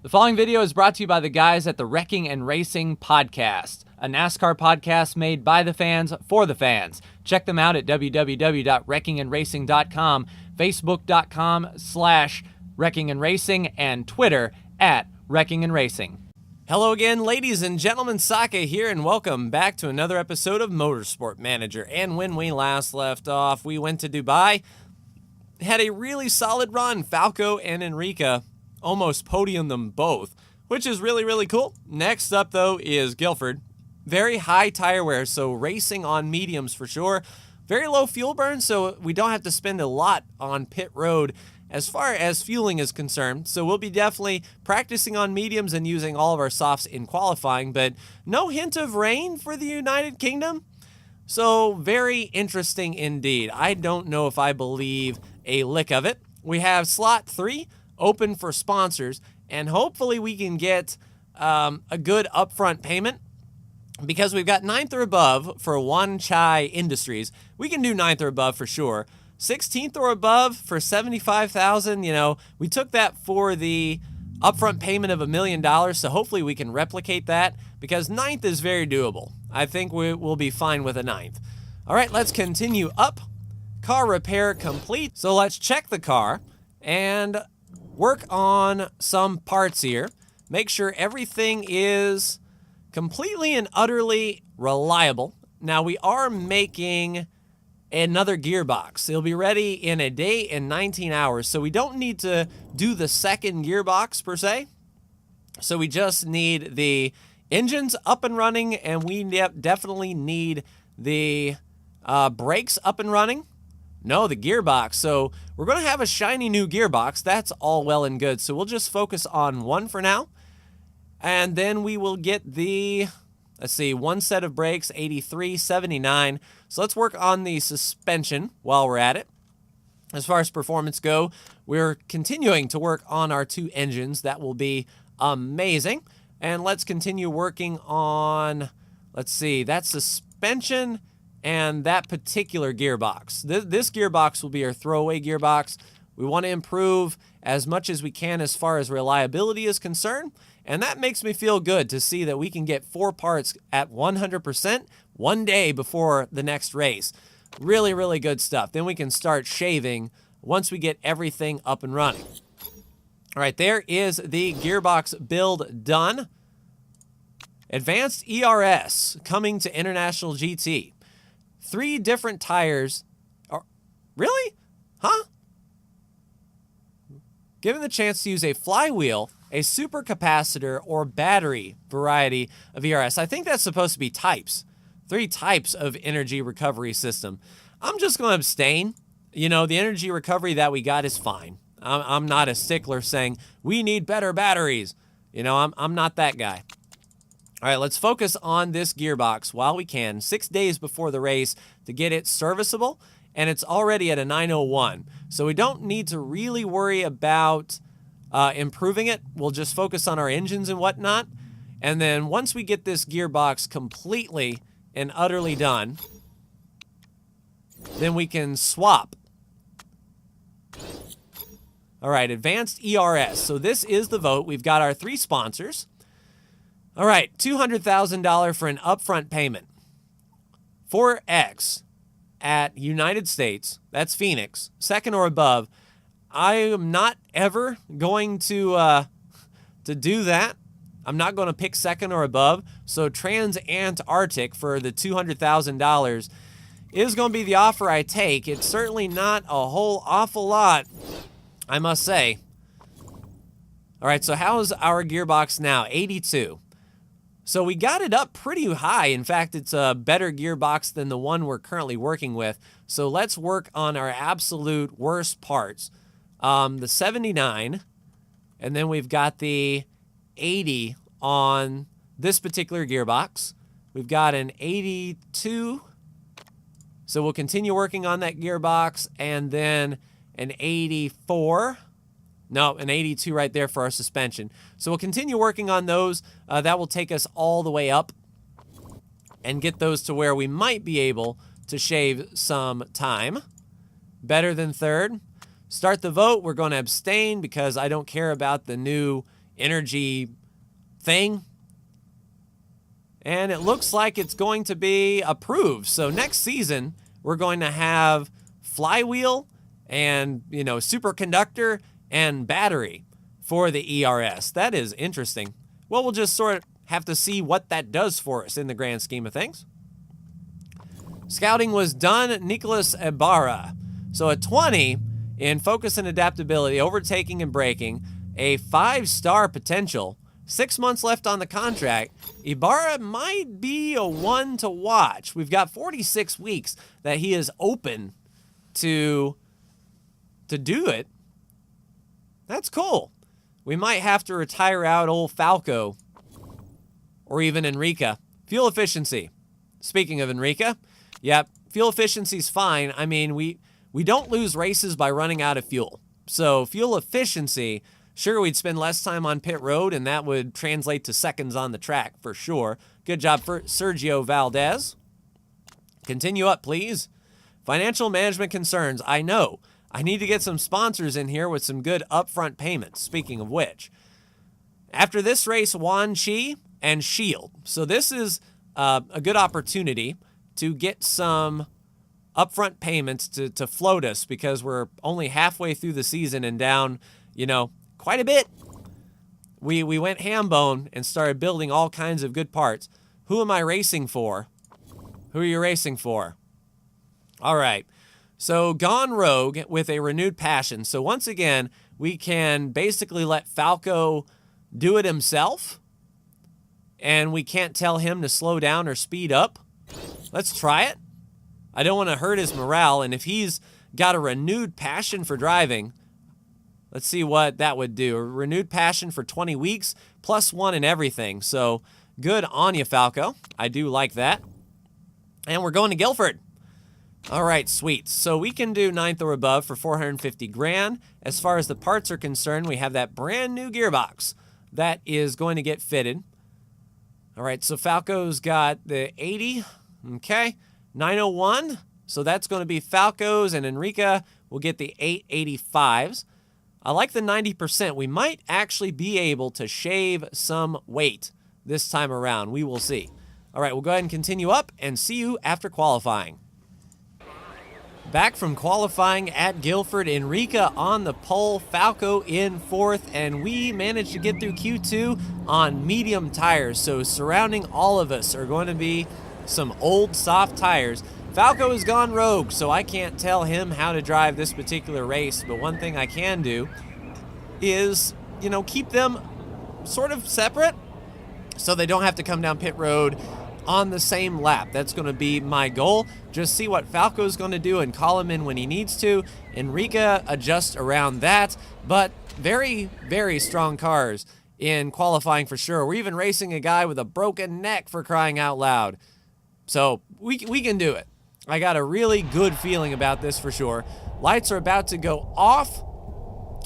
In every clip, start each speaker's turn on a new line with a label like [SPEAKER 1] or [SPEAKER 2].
[SPEAKER 1] The following video is brought to you by the guys at the Wrecking and Racing Podcast, a NASCAR podcast made by the fans for the fans. Check them out at www.wreckingandracing.com, facebook.com/wreckingandracing, and Twitter at Wrecking and Racing. Hello again, ladies and gentlemen, Saka here, and welcome back to another episode of Motorsport Manager. And when we last left off, we went to Dubai, had a really solid run. Falco and Enrica almost podiumed them both, which is really cool. Next up, though, is Guilford. Very high tire wear, so racing on mediums for sure. Very low fuel burn, so we don't have to spend a lot on pit road as far as fueling is concerned. So we'll be definitely practicing on mediums and using all of our softs in qualifying, but no hint of rain for the United Kingdom. So very interesting indeed. I don't know if I believe a lick of it. We have slot 3 open for sponsors, and hopefully we can get a good upfront payment because we've got 9th or above for One Chai Industries. We can do 9th or above for sure. 16th or above for $75,000. You know, we took that for the upfront payment of $1 million, so hopefully we can replicate that because 9th is very doable. I think we'll be fine with a 9th. All right, let's continue up. Car repair complete. So let's check the car and work on some parts here. Make sure everything is completely and utterly reliable. Now we are making another gearbox. It'll be ready in a day and 19 hours. So we don't need to do the second gearbox per se. So we just need the engines up and running, and we definitely need the brakes up and running. No, the gearbox. So we're going to have a shiny new gearbox. That's all well and good. So we'll just focus on one for now. And then we will get the, let's see, one set of brakes, 83, 79. So let's work on the suspension while we're at it. As far as performance go, we're continuing to work on our 2 engines. That will be amazing. And let's continue working on, let's see, that suspension and that particular gearbox. This gearbox will be our throwaway gearbox. We want to improve as much as we can as far as reliability is concerned, and that makes me feel good to see that we can get 4 parts at 100% one day before the next race. Really good stuff. Then we can start shaving once we get everything up and running. All right, there is the gearbox build done. Advanced ERS coming to International GT. 3 different tires. Really? Huh? Given the chance to use a flywheel, a supercapacitor, or battery variety of ERS. I think that's supposed to be types. 3 types of energy recovery system. I'm just going to abstain. You know, the energy recovery that we got is fine. I'm not a stickler saying we need better batteries. You know, I'm not that guy. All right, let's focus on this gearbox while we can. 6 days before the race to get it serviceable, and it's already at a 901. So we don't need to really worry about improving it. We'll just focus on our engines and whatnot. And then once we get this gearbox completely and utterly done, then we can swap. All right, advanced ERS. So this is the vote. We've got our 3 sponsors. All right, $200,000 for an upfront payment. 4X at United States, that's Phoenix, 2nd or above. I am not ever going to do that. I'm not going to pick 2nd or above. So Trans-Antarctic for the $200,000 is going to be the offer I take. It's certainly not a whole awful lot, I must say. All right, so how's our gearbox now? 82. So we got it up pretty high. In fact, it's a better gearbox than the one we're currently working with. So let's work on our absolute worst parts. The 79, and then we've got the 80 on this particular gearbox. We've got an 82. So we'll continue working on that gearbox, and then an 84. No, an 82 right there for our suspension. So we'll continue working on those. That will take us all the way up and get those to where we might be able to shave some time. Better than 3rd. Start the vote. We're going to abstain because I don't care about the new energy thing. And it looks like it's going to be approved. So next season, we're going to have flywheel and, superconductor and battery for the ERS. That is interesting. Well, we'll just sort of have to see what that does for us in the grand scheme of things. Scouting was done. Nicholas Ibarra. So a 20 in focus and adaptability, overtaking and braking, a 5-star potential, 6 months left on the contract. Ibarra might be a one to watch. We've got 46 weeks that he is open to do it. That's cool. We might have to retire out old Falco or even Enrica. Fuel efficiency. Speaking of Enrica, yep, fuel efficiency's fine. I mean, we don't lose races by running out of fuel. So fuel efficiency, sure, we'd spend less time on pit road, and that would translate to seconds on the track for sure. Good job for Sergio Valdez. Continue up, please. Financial management concerns. I know. I need to get some sponsors in here with some good upfront payments, speaking of which. After this race, Wan Chi and Shield. So this is a good opportunity to get some upfront payments to float us, because we're only halfway through the season and down, quite a bit. We went ham bone and started building all kinds of good parts. Who am I racing for? Who are you racing for? All right. So gone rogue with a renewed passion. So once again, we can basically let Falco do it himself, and we can't tell him to slow down or speed up. Let's try it. I don't want to hurt his morale, and if he's got a renewed passion for driving, let's see what that would do. A renewed passion for 20 weeks, +1 in everything. So good on you, Falco. I do like that. And we're going to Guilford. All right, sweet. So we can do 9th or above for 450 grand. As far as the parts are concerned, we have that brand new gearbox that is going to get fitted. All right, so Falco's got the 80. Okay, 901. So that's going to be Falco's, and Enrica will get the 885s. I like the 90%. We might actually be able to shave some weight this time around. We will see. All right, we'll go ahead and continue up and see you after qualifying. Back from qualifying at Guilford, Enrica on the pole, Falco in 4th, and we managed to get through Q2 on medium tires. So surrounding all of us are going to be some old soft tires. Falco has gone rogue, so I can't tell him how to drive this particular race, but one thing I can do is, keep them sort of separate so they don't have to come down pit road on the same lap. That's going to be my goal. Just see what Falco's going to do and call him in when he needs to. Enrica adjust around that, but very, very strong cars in qualifying for sure. We're even racing a guy with a broken neck, for crying out loud. So we can do it. I got a really good feeling about this for sure. Lights are about to go off,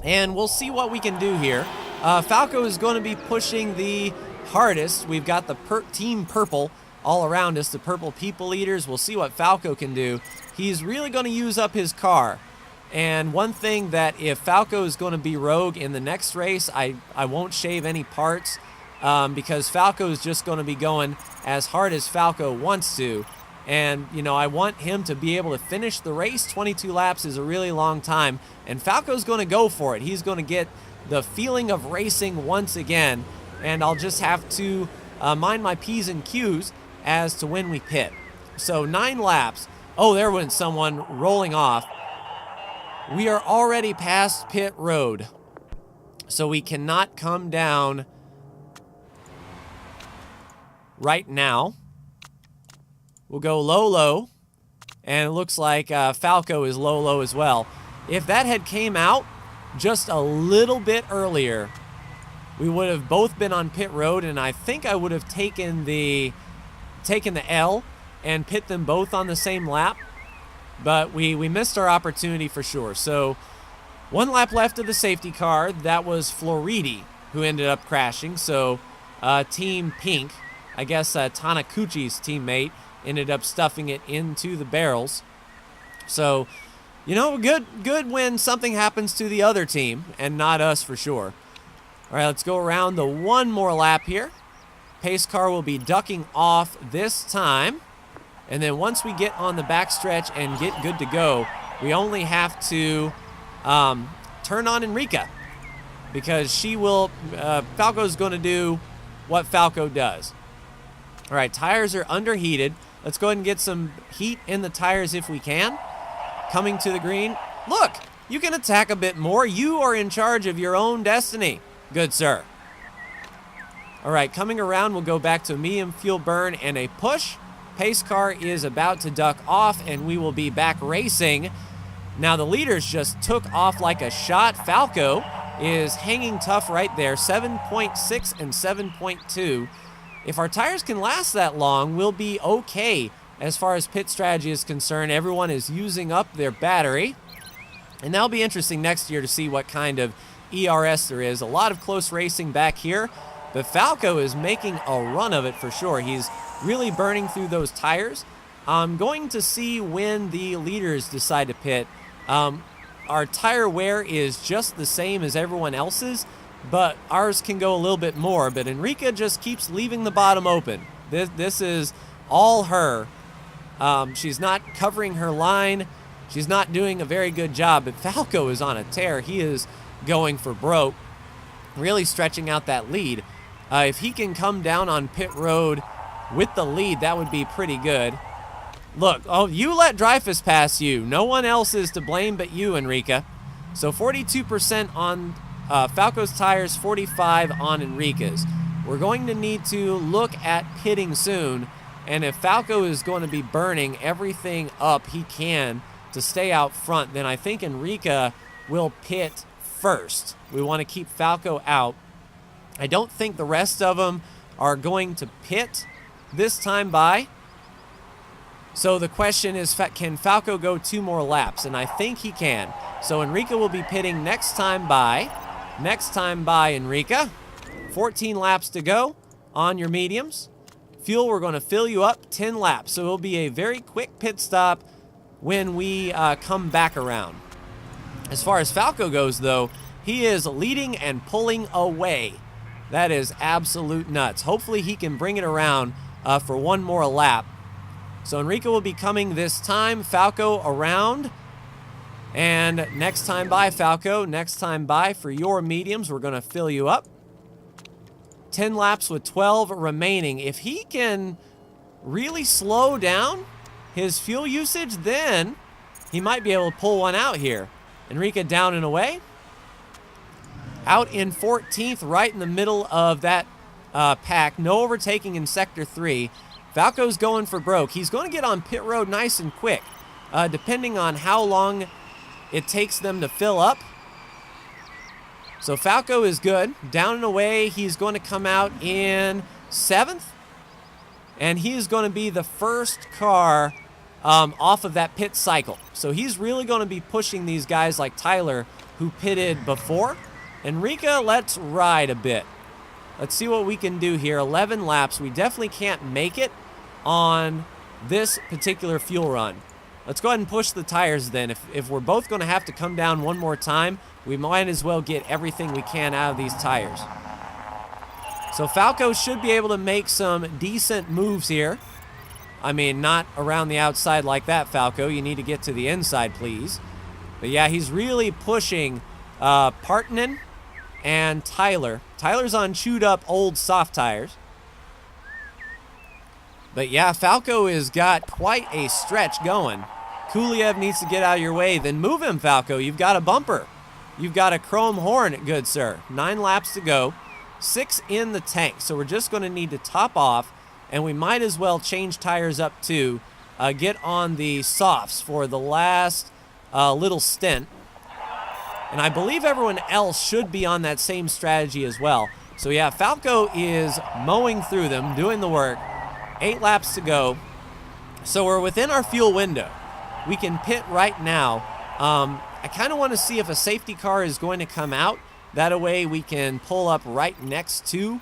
[SPEAKER 1] and we'll see what we can do here. Falco is going to be pushing the hardest. We've got the Team Purple all around us, the Purple People Eaters. We'll see what Falco can do. He's really going to use up his car. And one thing that if Falco is going to be rogue in the next race, I won't shave any parts because Falco is just going to be going as hard as Falco wants to. And, I want him to be able to finish the race. 22 laps is a really long time. And Falco's going to go for it. He's going to get the feeling of racing once again. And I'll just have to mind my P's and Q's as to when we pit. So 9 laps. Oh, there went someone rolling off. We are already past pit road. So we cannot come down right now. We'll go low, and it looks like Falco is low as well. If that had came out just a little bit earlier, we would have both been on pit road, and I think I would have taken the L and pit them both on the same lap, but we missed our opportunity for sure. So 1 lap left of the safety car. That was Floridi who ended up crashing. So Team Pink, I guess Tanakuchi's teammate, ended up stuffing it into the barrels. So, good when something happens to the other team and not us for sure. All right, let's go around the one more lap here. Pace car will be ducking off this time. And then once we get on the backstretch and get good to go, we only have to turn on Enrica, because she will, Falco's going to do what Falco does. All right, tires are underheated. Let's go ahead and get some heat in the tires if we can. Coming to the green. Look, you can attack a bit more. You are in charge of your own destiny, good sir. All right, coming around, we'll go back to medium fuel burn and a push. Pace car is about to duck off, and we will be back racing. Now, the leaders just took off like a shot. Falco is hanging tough right there, 7.6 and 7.2. If our tires can last that long, we'll be okay as far as pit strategy is concerned. Everyone is using up their battery, and that'll be interesting next year to see what kind of ERS there is. A lot of close racing back here, but Falco is making a run of it for sure. He's really burning through those tires. I'm going to see when the leaders decide to pit. Our tire wear is just the same as everyone else's, but ours can go a little bit more. But Enrica just keeps leaving the bottom open. This is all her. She's not covering her line. She's not doing a very good job, but Falco is on a tear. He is going for broke, really stretching out that lead. If he can come down on pit road with the lead, that would be pretty good. Look, oh, you let Dreyfus pass you. No one else is to blame but you, Enrica. So 42% on Falco's tires, 45 on Enrica's. We're going to need to look at pitting soon, and if Falco is going to be burning everything up he can to stay out front, then I think Enrica will pit first. We want to keep Falco out. I don't think the rest of them are going to pit this time by. So the question is, can Falco go 2 more laps? And I think he can. So Enrica will be pitting next time by. Next time by, Enrica. 14 laps to go on your mediums. Fuel, we're going to fill you up 10 laps. So it'll be a very quick pit stop when we come back around. As far as Falco goes, though, he is leading and pulling away. That is absolute nuts. Hopefully he can bring it around for one more lap. So Enrica will be coming this time. Falco around. And next time by, Falco. Next time by for your mediums. We're going to fill you up. 10 laps with 12 remaining. If he can really slow down his fuel usage, then he might be able to pull one out here. Enrica down and away. Out in 14th, right in the middle of that pack. No overtaking in Sector 3. Falco's going for broke. He's going to get on pit road nice and quick, depending on how long it takes them to fill up. So Falco is good. Down and away, he's going to come out in 7th. And he is going to be the first car off of that pit cycle. So he's really going to be pushing these guys like Tyler, who pitted before. Enrica, let's ride a bit. Let's see what we can do here. 11 laps. We definitely can't make it on this particular fuel run. Let's go ahead and push the tires then. If we're both going to have to come down one more time, we might as well get everything we can out of these tires. So Falco should be able to make some decent moves here. I mean, not around the outside like that, Falco. You need to get to the inside, please. But yeah, he's really pushing Partanen and Tyler. Tyler's on chewed up old soft tires. But yeah, Falco has got quite a stretch going. Kuliev needs to get out of your way. Then move him, Falco. You've got a bumper. You've got a chrome horn, good sir. 9 laps to go. 6 in the tank. So we're just going to need to top off. And we might as well change tires up too. Get on the softs for the last little stint. And I believe everyone else should be on that same strategy as well. So yeah, Falco is mowing through them, doing the work. 8 laps to go. So we're within our fuel window. We can pit right now. I kind of want to see if a safety car is going to come out. That way we can pull up right next to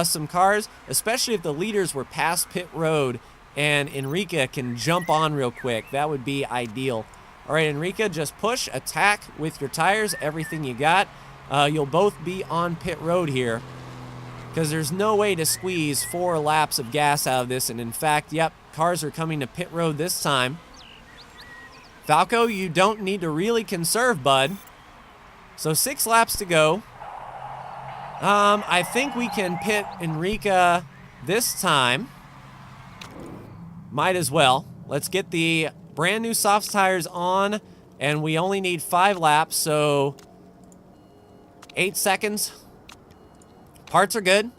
[SPEAKER 1] some cars, especially if the leaders were past pit road and Enrica can jump on real quick. That would be ideal. All right, Enrica, just push, attack with your tires, everything you got. you'll both be on pit road here, because there's no way to squeeze 4 laps of gas out of this. And in fact, yep, cars are coming to pit road this time. Falco, you don't need to really conserve, bud. So 6 laps to go. I think we can pit Enrica this time. Might as well. Let's get the brand new soft tires on, and we only need 5 laps, so 8 seconds. Parts are good.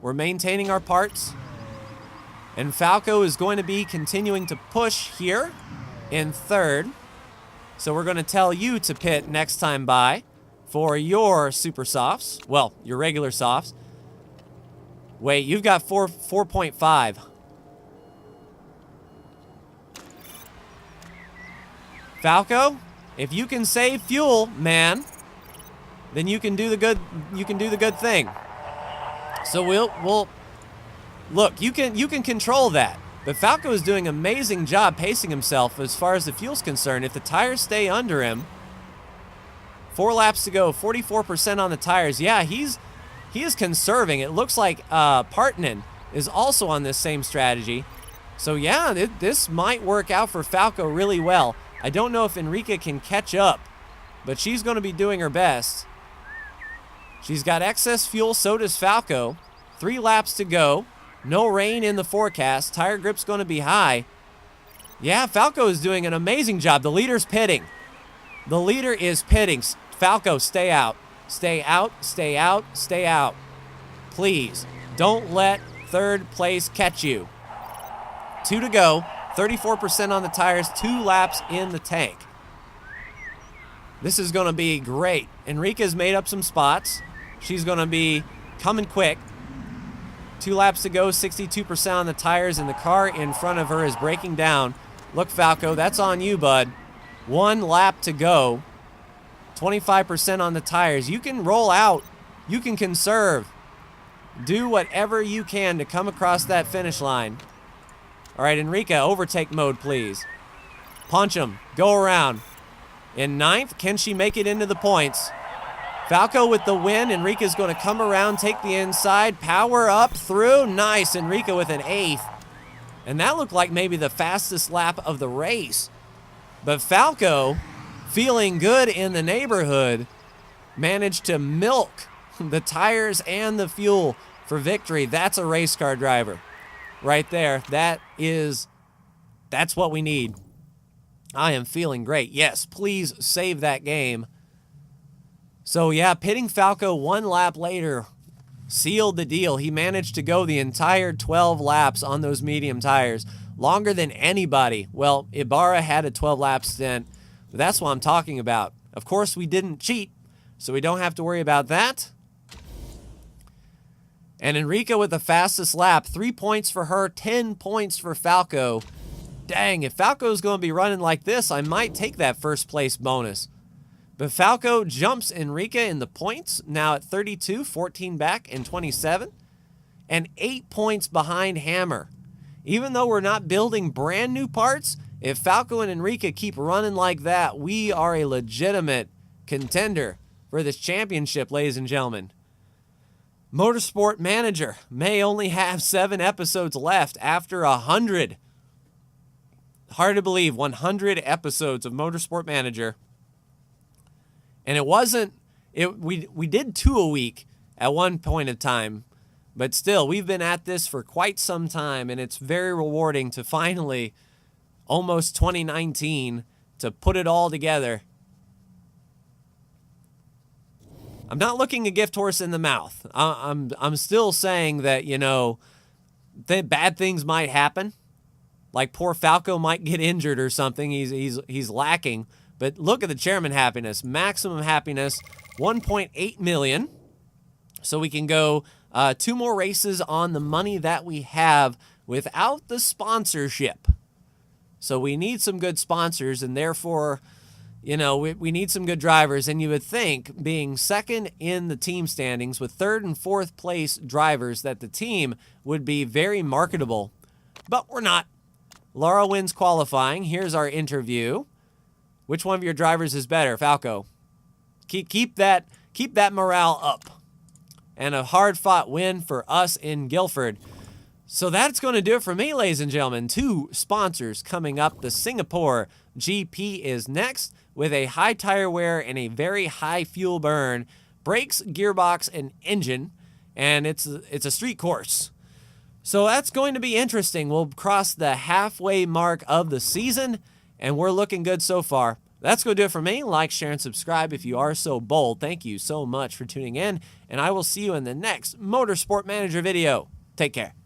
[SPEAKER 1] We're maintaining our parts. And Falco is going to be continuing to push here in 3rd. So we're going to tell you to pit next time by for your super softs. Well, your regular softs. Wait, you've got 4.5. Falco, if you can save fuel, man, then you can do the good thing. So we'll look, you can control that. But Falco is doing an amazing job pacing himself as far as the fuel's concerned. If the tires stay under him, 4 laps to go, 44% on the tires. Yeah, he is conserving. It looks like Partinen is also on this same strategy. So yeah, this might work out for Falco really well. I don't know if Enrica can catch up, but she's going to be doing her best. She's got excess fuel, so does Falco. 3 laps to go. No rain in the forecast. Tire grip's going to be high. Yeah, Falco is doing an amazing job. The leader's pitting. The leader is pitting. Falco, stay out. Stay out, stay out, stay out. Please, don't let 3rd place catch you. 2 to go. 34% on the tires. 2 laps in the tank. This is going to be great. Enrica's made up some spots. She's going to be coming quick. 2 laps to go, 62% on the tires, and the car in front of her is breaking down. Look, Falco, that's on you, bud. 1 lap to go. 25% on the tires. You can roll out. You can conserve. Do whatever you can to come across that finish line. All right, Enrica, overtake mode, please. Punch him. Go around. In 9th, can she make it into the points? Falco with the win. Enrica's going to come around, take the inside, power up through. Nice. Enrica with an 8th. And that looked like maybe the fastest lap of the race. But Falco, feeling good in the neighborhood, managed to milk the tires and the fuel for victory. That's a race car driver right there. That's what we need. I am feeling great. Yes, please save that game. So yeah, pitting Falco 1 lap later sealed the deal. He managed to go the entire 12 laps on those medium tires. Longer than anybody. Well, Ibarra had a 12-lap stint, but that's what I'm talking about. Of course, we didn't cheat, so we don't have to worry about that. And Enrica with the fastest lap. 3 points for her, 10 points for Falco. Dang, if Falco's going to be running like this, I might take that 1st place bonus. But Falco jumps Enrica in the points, now at 32, 14 back, and 27. And 8 points behind Hammer. Even though we're not building brand new parts, if Falco and Enrica keep running like that, we are a legitimate contender for this championship, ladies and gentlemen. Motorsport Manager may only have 7 episodes left after 100. Hard to believe, 100 episodes of Motorsport Manager. And it wasn't, we did 2 a week at one point in time, but still, we've been at this for quite some time, and it's very rewarding to finally, almost 2019, to put it all together. I'm not looking a gift horse in the mouth. I'm still saying that, you know, bad things might happen. Like poor Falco might get injured or something. He's lacking. But look at the chairman happiness. Maximum happiness, 1.8 million. So we can go 2 more races on the money that we have without the sponsorship. So we need some good sponsors, and therefore, you know, we need some good drivers. And you would think, being 2nd in the team standings with 3rd and 4th place drivers, that the team would be very marketable. But we're not. Laura wins qualifying. Here's our interview. Which one of your drivers is better, Falco? Keep that keep that morale up. And a hard-fought win for us in Guilford. So that's going to do it for me, ladies and gentlemen. 2 sponsors coming up. The Singapore GP is next with a high tire wear and a very high fuel burn. Brakes, gearbox, and engine. And it's a street course. So that's going to be interesting. We'll cross the halfway mark of the season, and we're looking good so far. That's going to do it for me. Like, share, and subscribe if you are so bold. Thank you so much for tuning in, and I will see you in the next Motorsport Manager video. Take care.